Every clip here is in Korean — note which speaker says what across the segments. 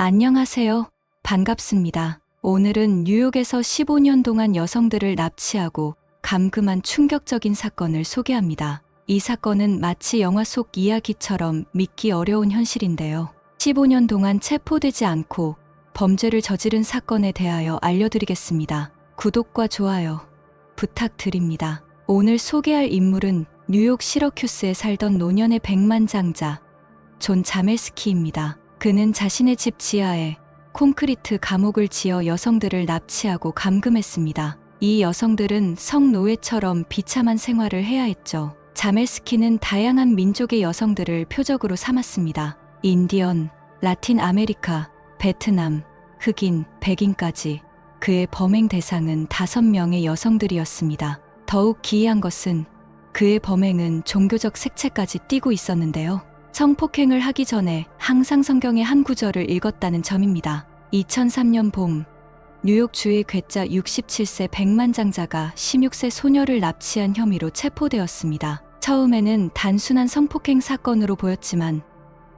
Speaker 1: 안녕하세요. 반갑습니다. 오늘은 뉴욕에서 15년 동안 여성들을 납치하고 감금한 충격적인 사건을 소개합니다. 이 사건은 마치 영화 속 이야기처럼 믿기 어려운 현실인데요. 15년 동안 체포되지 않고 범죄를 저지른 사건에 대하여 알려드리겠습니다. 구독과 좋아요 부탁드립니다. 오늘 소개할 인물은 뉴욕 시러큐스에 살던 노년의 백만장자 존 자멜스키입니다. 그는 자신의 집 지하에 콘크리트 감옥을 지어 여성들을 납치하고 감금했습니다. 이 여성들은 성노예처럼 비참한 생활을 해야 했죠. 자멜스키는 다양한 민족의 여성들을 표적으로 삼았습니다. 인디언, 라틴 아메리카, 베트남, 흑인, 백인까지 그의 범행 대상은 5명의 여성들이었습니다. 더욱 기이한 것은 그의 범행은 종교적 색채까지 띠고 있었는데요. 성폭행을 하기 전에 항상 성경의 한 구절을 읽었다는 점입니다. 2003년 봄, 뉴욕주의 괴짜 67세 백만장자가 16세 소녀를 납치한 혐의로 체포되었습니다. 처음에는 단순한 성폭행 사건으로 보였지만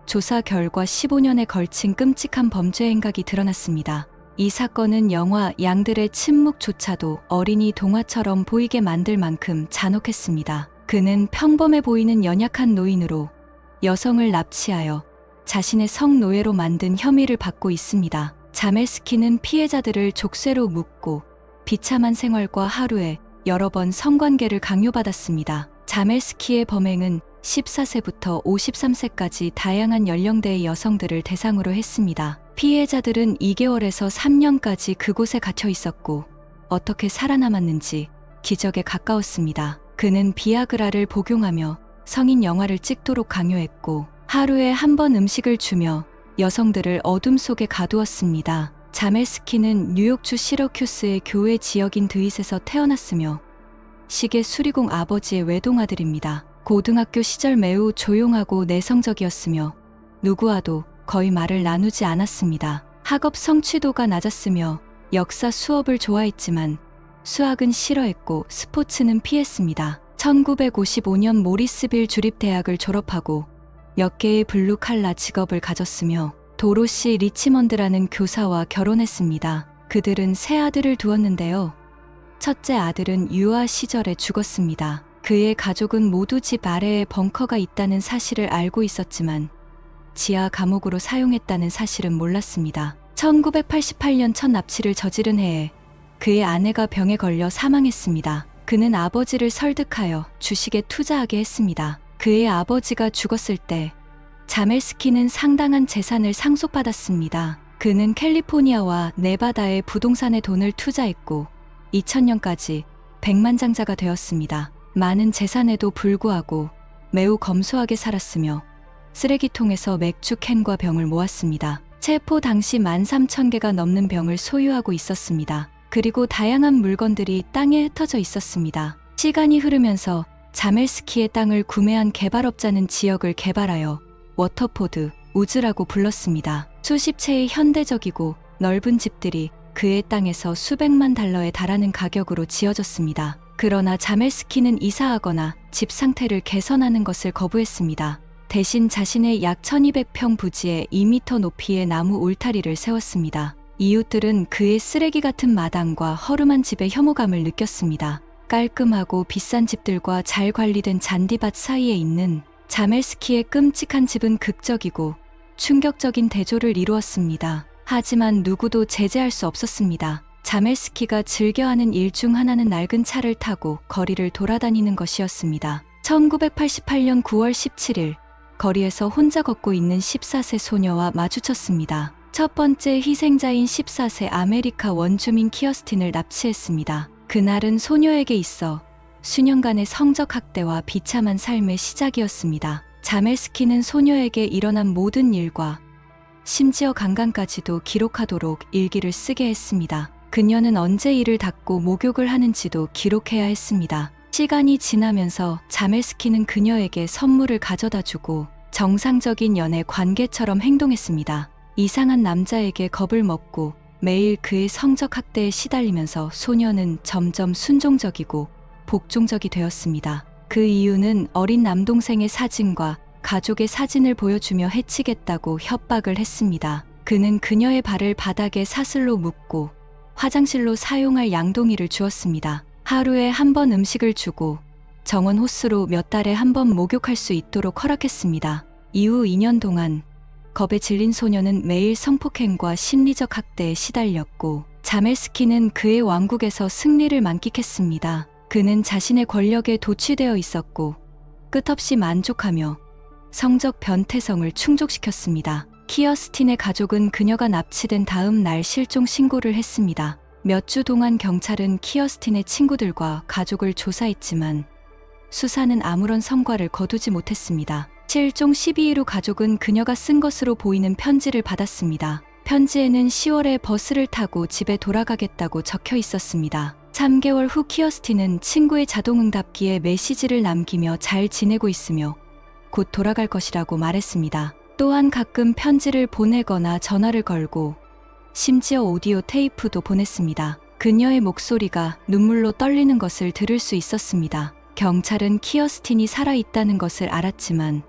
Speaker 1: 조사 결과 15년에 걸친 끔찍한 범죄 행각이 드러났습니다. 이 사건은 영화 양들의 침묵조차도 어린이 동화처럼 보이게 만들 만큼 잔혹했습니다. 그는 평범해 보이는 연약한 노인으로 여성을 납치하여 자신의 성노예로 만든 혐의를 받고 있습니다. 자멜스키는 피해자들을 족쇄로 묶고 비참한 생활과 하루에 여러 번 성관계를 강요받았습니다. 자멜스키의 범행은 14세부터 53세까지 다양한 연령대의 여성들을 대상으로 했습니다. 피해자들은 2개월에서 3년까지 그곳에 갇혀 있었고 어떻게 살아남았는지 기적에 가까웠습니다. 그는 비아그라를 복용하며 성인 영화를 찍도록 강요했고 하루에 한 번 음식을 주며 여성들을 어둠 속에 가두었습니다. 자멜스키는 뉴욕주 시러큐스의 교외 지역인 드윗에서 태어났으며 시계 수리공 아버지의 외동아들입니다. 고등학교 시절 매우 조용하고 내성적이었으며 누구와도 거의 말을 나누지 않았습니다. 학업 성취도가 낮았으며 역사 수업을 좋아했지만 수학은 싫어했고 스포츠는 피했습니다. 1955년 모리스빌 주립대학을 졸업하고 몇 개의 블루 칼라 직업을 가졌으며 도로시 리치먼드라는 교사와 결혼했습니다. 그들은 세 아들을 두었는데요. 첫째 아들은 유아 시절에 죽었습니다. 그의 가족은 모두 집 아래에 벙커가 있다는 사실을 알고 있었지만 지하 감옥으로 사용했다는 사실은 몰랐습니다. 1988년 첫 납치를 저지른 해에 그의 아내가 병에 걸려 사망했습니다. 그는 아버지를 설득하여 주식에 투자하게 했습니다. 그의 아버지가 죽었을 때 자멜스키는 상당한 재산을 상속받았습니다. 그는 캘리포니아와 네바다의 부동산에 돈을 투자했고 2000년까지 백만장자가 되었습니다. 많은 재산에도 불구하고 매우 검소하게 살았으며 쓰레기통에서 맥주 캔과 병을 모았습니다. 체포 당시 13,000개가 넘는 병을 소유하고 있었습니다. 그리고 다양한 물건들이 땅에 흩어져 있었습니다. 시간이 흐르면서 자멜스키의 땅을 구매한 개발업자는 지역을 개발하여 워터포드, 우즈라고 불렀습니다. 수십 채의 현대적이고 넓은 집들이 그의 땅에서 수백만 달러에 달하는 가격으로 지어졌습니다. 그러나 자멜스키는 이사하거나 집 상태를 개선하는 것을 거부했습니다. 대신 자신의 약 1200평 부지에 2m 높이의 나무 울타리를 세웠습니다. 이웃들은 그의 쓰레기 같은 마당과 허름한 집에 혐오감을 느꼈습니다. 깔끔하고 비싼 집들과 잘 관리된 잔디밭 사이에 있는 자멜스키의 끔찍한 집은 극적이고 충격적인 대조를 이루었습니다. 하지만 누구도 제재할 수 없었습니다. 자멜스키가 즐겨하는 일 중 하나는 낡은 차를 타고 거리를 돌아다니는 것이었습니다. 1988년 9월 17일 거리에서 혼자 걷고 있는 14세 소녀와 마주쳤습니다. 첫 번째 희생자인 14세 아메리카 원주민 키어스틴을 납치했습니다. 그날은 소녀에게 있어 수년간의 성적 학대와 비참한 삶의 시작이었습니다. 자멜스키는 소녀에게 일어난 모든 일과 심지어 강간까지도 기록하도록 일기를 쓰게 했습니다. 그녀는 언제 이를 닫고 목욕을 하는지도 기록해야 했습니다. 시간이 지나면서 자멜스키는 그녀에게 선물을 가져다 주고 정상적인 연애 관계처럼 행동했습니다. 이상한 남자에게 겁을 먹고 매일 그의 성적 학대에 시달리면서 소녀는 점점 순종적이고 복종적이 되었습니다. 그 이유는 어린 남동생의 사진과 가족의 사진을 보여주며 해치겠다고 협박을 했습니다. 그는 그녀의 발을 바닥에 사슬로 묶고 화장실로 사용할 양동이를 주었습니다. 하루에 한 번 음식을 주고 정원 호수로 몇 달에 한 번 목욕할 수 있도록 허락했습니다. 이후 2년 동안 겁에 질린 소녀는 매일 성폭행과 심리적 학대에 시달렸고 자멜스키는 그의 왕국에서 승리를 만끽했습니다. 그는 자신의 권력에 도취되어 있었고 끝없이 만족하며 성적 변태성을 충족시켰습니다. 키어스틴의 가족은 그녀가 납치된 다음 날 실종 신고를 했습니다. 몇 주 동안 경찰은 키어스틴의 친구들과 가족을 조사했지만 수사는 아무런 성과를 거두지 못했습니다. 실종 12일 후 가족은 그녀가 쓴 것으로 보이는 편지를 받았습니다. 편지에는 10월에 버스를 타고 집에 돌아가겠다고 적혀 있었습니다. 3개월 후 키어스틴은 친구의 자동응답기에 메시지를 남기며 잘 지내고 있으며 곧 돌아갈 것이라고 말했습니다. 또한 가끔 편지를 보내거나 전화를 걸고 심지어 오디오 테이프도 보냈습니다. 그녀의 목소리가 눈물로 떨리는 것을 들을 수 있었습니다. 경찰은 키어스틴이 살아있다는 것을 알았지만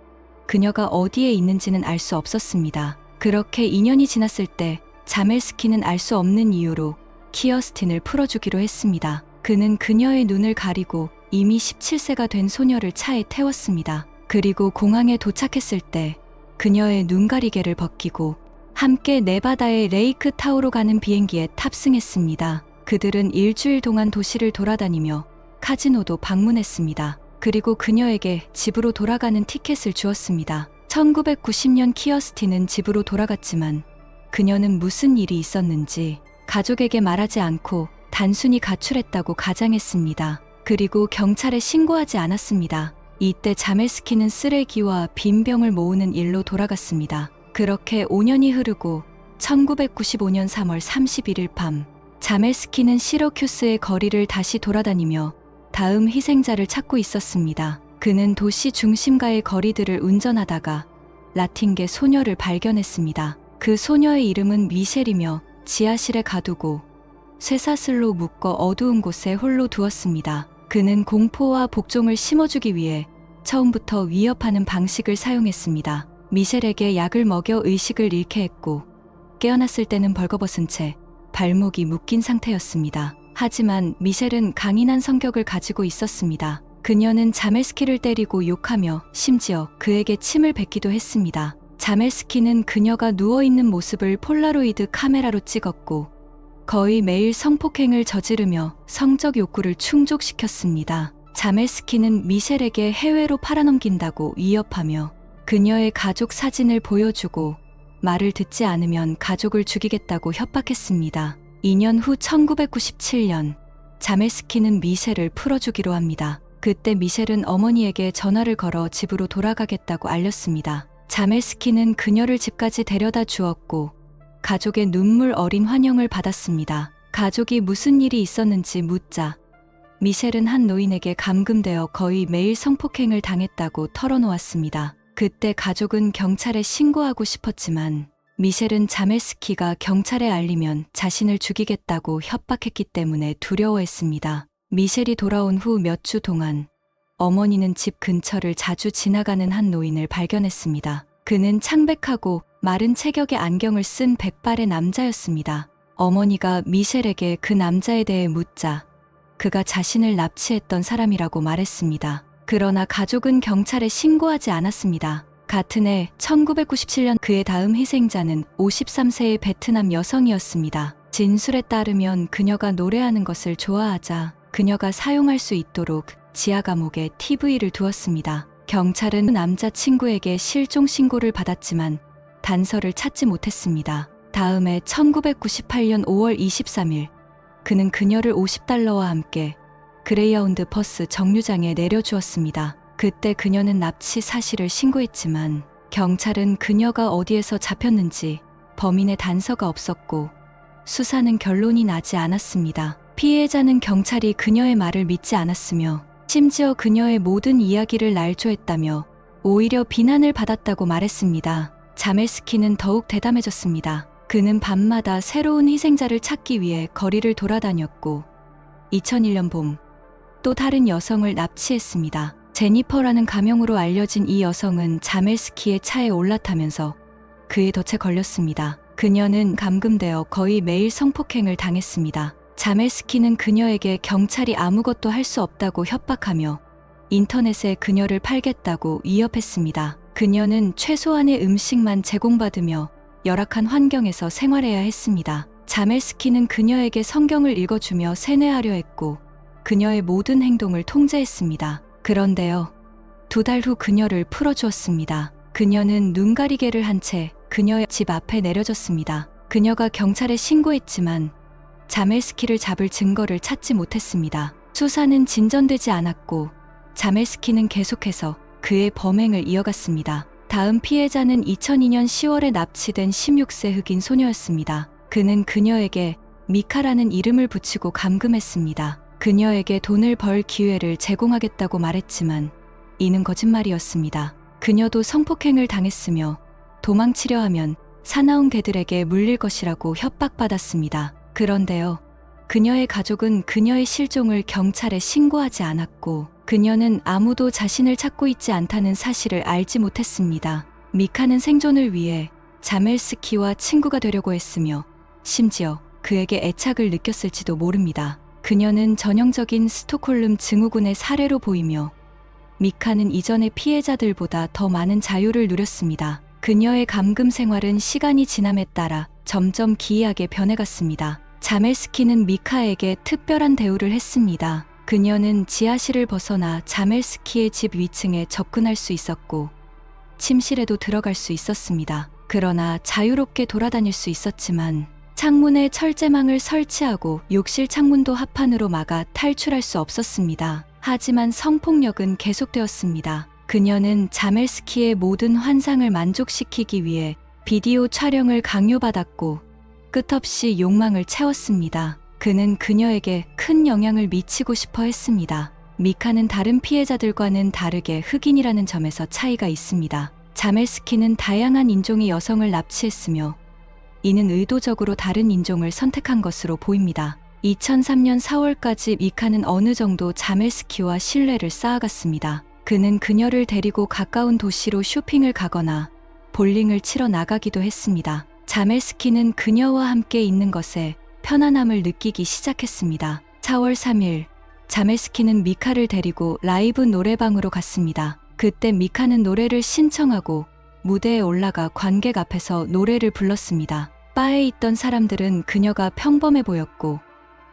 Speaker 1: 그녀가 어디에 있는지는 알 수 없었습니다. 그렇게 2년이 지났을 때 자멜스키는 알 수 없는 이유로 키어스틴을 풀어주기로 했습니다. 그는 그녀의 눈을 가리고 이미 17세가 된 소녀를 차에 태웠습니다. 그리고 공항에 도착했을 때 그녀의 눈가리개를 벗기고 함께 네바다의 레이크 타우로 가는 비행기에 탑승했습니다. 그들은 일주일 동안 도시를 돌아다니며 카지노도 방문했습니다. 그리고 그녀에게 집으로 돌아가는 티켓을 주었습니다. 1990년 키어스틴은 집으로 돌아갔지만 그녀는 무슨 일이 있었는지 가족에게 말하지 않고 단순히 가출했다고 가장했습니다. 그리고 경찰에 신고하지 않았습니다. 이때 자멜스키는 쓰레기와 빈병을 모으는 일로 돌아갔습니다. 그렇게 5년이 흐르고 1995년 3월 31일 밤 자멜스키는 시러큐스의 거리를 다시 돌아다니며 다음 희생자를 찾고 있었습니다. 그는 도시 중심가의 거리들을 운전하다가 라틴계 소녀를 발견했습니다. 그 소녀의 이름은 미셸이며 지하실에 가두고 쇠사슬로 묶어 어두운 곳에 홀로 두었습니다. 그는 공포와 복종을 심어주기 위해 처음부터 위협하는 방식을 사용했습니다. 미셸에게 약을 먹여 의식을 잃게 했고 깨어났을 때는 벌거벗은 채 발목이 묶인 상태였습니다. 하지만 미셸은 강인한 성격을 가지고 있었습니다. 그녀는 자멜스키를 때리고 욕하며 심지어 그에게 침을 뱉기도 했습니다. 자멜스키는 그녀가 누워있는 모습을 폴라로이드 카메라로 찍었고 거의 매일 성폭행을 저지르며 성적 욕구를 충족시켰습니다. 자멜스키는 미셸에게 해외로 팔아넘긴다고 위협하며 그녀의 가족 사진을 보여주고 말을 듣지 않으면 가족을 죽이겠다고 협박했습니다. 2년 후 1997년 자멜스키는 미셸을 풀어주기로 합니다. 그때 미셸은 어머니에게 전화를 걸어 집으로 돌아가겠다고 알렸습니다. 자멜스키는 그녀를 집까지 데려다 주었고 가족의 눈물 어린 환영을 받았습니다. 가족이 무슨 일이 있었는지 묻자 미셸은 한 노인에게 감금되어 거의 매일 성폭행을 당했다고 털어놓았습니다. 그때 가족은 경찰에 신고하고 싶었지만 미셸은 자멜스키가 경찰에 알리면 자신을 죽이겠다고 협박했기 때문에 두려워했습니다. 미셸이 돌아온 후 몇 주 동안 어머니는 집 근처를 자주 지나가는 한 노인을 발견했습니다. 그는 창백하고 마른 체격의 안경을 쓴 백발의 남자였습니다. 어머니가 미셸에게 그 남자에 대해 묻자 그가 자신을 납치했던 사람이라고 말했습니다. 그러나 가족은 경찰에 신고하지 않았습니다. 같은 해 1997년 그의 다음 희생자는 53세의 베트남 여성이었습니다. 진술에 따르면 그녀가 노래하는 것을 좋아하자 그녀가 사용할 수 있도록 지하 감옥에 TV를 두었습니다. 경찰은 남자친구에게 실종 신고를 받았지만 단서를 찾지 못했습니다. 다음해 1998년 5월 23일 그는 그녀를 $50와 함께 그레이하운드 버스 정류장에 내려주었습니다. 그때 그녀는 납치 사실을 신고했지만 경찰은 그녀가 어디에서 잡혔는지 범인의 단서가 없었고 수사는 결론이 나지 않았습니다. 피해자는 경찰이 그녀의 말을 믿지 않았으며 심지어 그녀의 모든 이야기를 날조했다며 오히려 비난을 받았다고 말했습니다. 자멜스키는 더욱 대담해졌습니다. 그는 밤마다 새로운 희생자를 찾기 위해 거리를 돌아다녔고 2001년 봄 또 다른 여성을 납치했습니다. 제니퍼라는 가명으로 알려진 이 여성은 자멜스키의 차에 올라타면서 그의 덫에 걸렸습니다. 그녀는 감금되어 거의 매일 성폭행을 당했습니다. 자멜스키는 그녀에게 경찰이 아무것도 할 수 없다고 협박하며 인터넷에 그녀를 팔겠다고 위협했습니다. 그녀는 최소한의 음식만 제공받으며 열악한 환경에서 생활해야 했습니다. 자멜스키는 그녀에게 성경을 읽어주며 세뇌하려 했고 그녀의 모든 행동을 통제했습니다. 그런데요, 2달 후 그녀를 풀어주었습니다. 그녀는 눈가리개를 한 채 그녀의 집 앞에 내려졌습니다. 그녀가 경찰에 신고했지만 자멜스키를 잡을 증거를 찾지 못했습니다. 수사는 진전되지 않았고 자멜스키는 계속해서 그의 범행을 이어갔습니다. 다음 피해자는 2002년 10월에 납치된 16세 흑인 소녀였습니다. 그는 그녀에게 미카라는 이름을 붙이고 감금했습니다. 그녀에게 돈을 벌 기회를 제공하겠다고 말했지만 이는 거짓말이었습니다. 그녀도 성폭행을 당했으며 도망치려 하면 사나운 개들에게 물릴 것이라고 협박받았습니다. 그런데요, 그녀의 가족은 그녀의 실종을 경찰에 신고하지 않았고 그녀는 아무도 자신을 찾고 있지 않다는 사실을 알지 못했습니다. 미카는 생존을 위해 자멜스키와 친구가 되려고 했으며 심지어 그에게 애착을 느꼈을지도 모릅니다. 그녀는 전형적인 스톡홀름 증후군의 사례로 보이며 미카는 이전의 피해자들보다 더 많은 자유를 누렸습니다. 그녀의 감금 생활은 시간이 지남에 따라 점점 기이하게 변해갔습니다. 자멜스키는 미카에게 특별한 대우를 했습니다. 그녀는 지하실을 벗어나 자멜스키의 집 위층에 접근할 수 있었고 침실에도 들어갈 수 있었습니다. 그러나 자유롭게 돌아다닐 수 있었지만 창문에 철제망을 설치하고 욕실 창문도 합판으로 막아 탈출할 수 없었습니다. 하지만 성폭력은 계속되었습니다. 그녀는 자멜스키의 모든 환상을 만족시키기 위해 비디오 촬영을 강요받았고 끝없이 욕망을 채웠습니다. 그는 그녀에게 큰 영향을 미치고 싶어 했습니다. 미카는 다른 피해자들과는 다르게 흑인이라는 점에서 차이가 있습니다. 자멜스키는 다양한 인종의 여성을 납치했으며 이는 의도적으로 다른 인종을 선택한 것으로 보입니다. 2003년 4월까지 미카는 어느 정도 자멜스키와 신뢰를 쌓아갔습니다. 그는 그녀를 데리고 가까운 도시로 쇼핑을 가거나 볼링을 치러 나가기도 했습니다. 자멜스키는 그녀와 함께 있는 것에 편안함을 느끼기 시작했습니다. 4월 3일, 자멜스키는 미카를 데리고 라이브 노래방으로 갔습니다. 그때 미카는 노래를 신청하고 무대에 올라가 관객 앞에서 노래를 불렀습니다. 바에 있던 사람들은 그녀가 평범해 보였고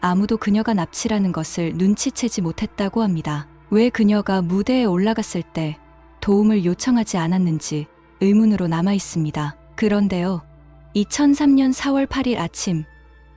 Speaker 1: 아무도 그녀가 납치라는 것을 눈치채지 못했다고 합니다. 왜 그녀가 무대에 올라갔을 때 도움을 요청하지 않았는지 의문으로 남아 있습니다. 그런데요, 2003년 4월 8일 아침,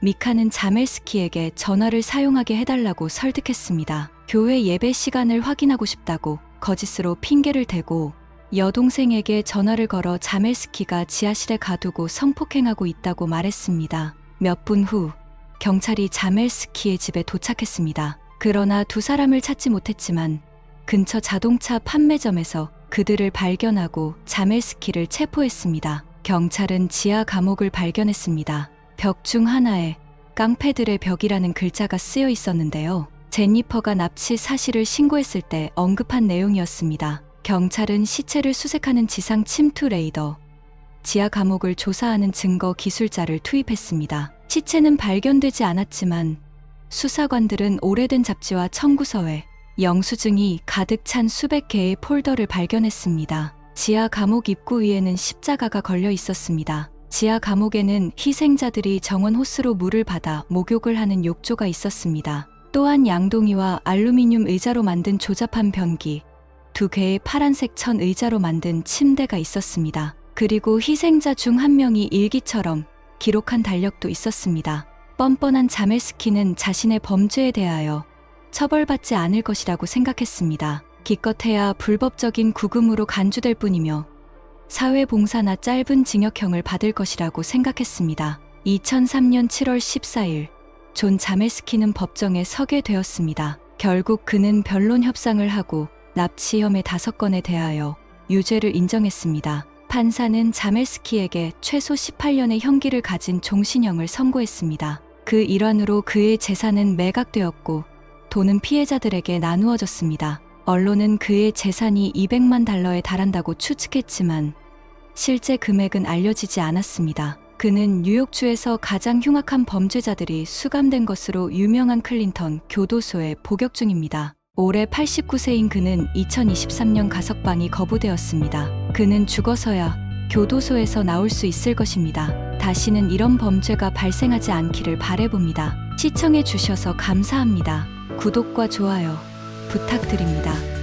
Speaker 1: 미카는 자멜스키에게 전화를 사용하게 해달라고 설득했습니다. 교회 예배 시간을 확인하고 싶다고 거짓으로 핑계를 대고 여동생에게 전화를 걸어 자멜스키가 지하실에 가두고 성폭행하고 있다고 말했습니다. 몇 분 후 경찰이 자멜스키의 집에 도착했습니다. 그러나 2사람을 찾지 못했지만 근처 자동차 판매점에서 그들을 발견하고 자멜스키를 체포했습니다. 경찰은 지하 감옥을 발견했습니다. 벽 중 하나에 깡패들의 벽이라는 글자가 쓰여 있었는데요. 제니퍼가 납치 사실을 신고했을 때 언급한 내용이었습니다. 경찰은 시체를 수색하는 지상 침투 레이더, 지하 감옥을 조사하는 증거 기술자를 투입했습니다. 시체는 발견되지 않았지만 수사관들은 오래된 잡지와 청구서에 영수증이 가득 찬 수백 개의 폴더를 발견했습니다. 지하 감옥 입구 위에는 십자가가 걸려 있었습니다. 지하 감옥에는 희생자들이 정원 호스로 물을 받아 목욕을 하는 욕조가 있었습니다. 또한 양동이와 알루미늄 의자로 만든 조잡한 변기, 2개의 파란색 천 의자로 만든 침대가 있었습니다. 그리고 희생자 중 한 명이 일기처럼 기록한 달력도 있었습니다. 뻔뻔한 자멜스키는 자신의 범죄에 대하여 처벌받지 않을 것이라고 생각했습니다. 기껏해야 불법적인 구금으로 간주될 뿐이며 사회봉사나 짧은 징역형을 받을 것이라고 생각했습니다. 2003년 7월 14일, 존 자멜스키는 법정에 서게 되었습니다. 결국 그는 변론 협상을 하고 납치 혐의 5건에 대하여 유죄를 인정했습니다. 판사는 자멜스키에게 최소 18년의 형기를 가진 종신형을 선고했습니다. 그 일환으로 그의 재산은 매각되었고 돈은 피해자들에게 나누어졌습니다. 언론은 그의 재산이 200만 달러에 달한다고 추측했지만 실제 금액은 알려지지 않았습니다. 그는 뉴욕주에서 가장 흉악한 범죄자들이 수감된 것으로 유명한 클린턴 교도소에 복역 중입니다. 올해 89세인 그는 2023년 가석방이 거부되었습니다. 그는 죽어서야 교도소에서 나올 수 있을 것입니다. 다시는 이런 범죄가 발생하지 않기를 바라봅니다. 시청해 주셔서 감사합니다. 구독과 좋아요 부탁드립니다.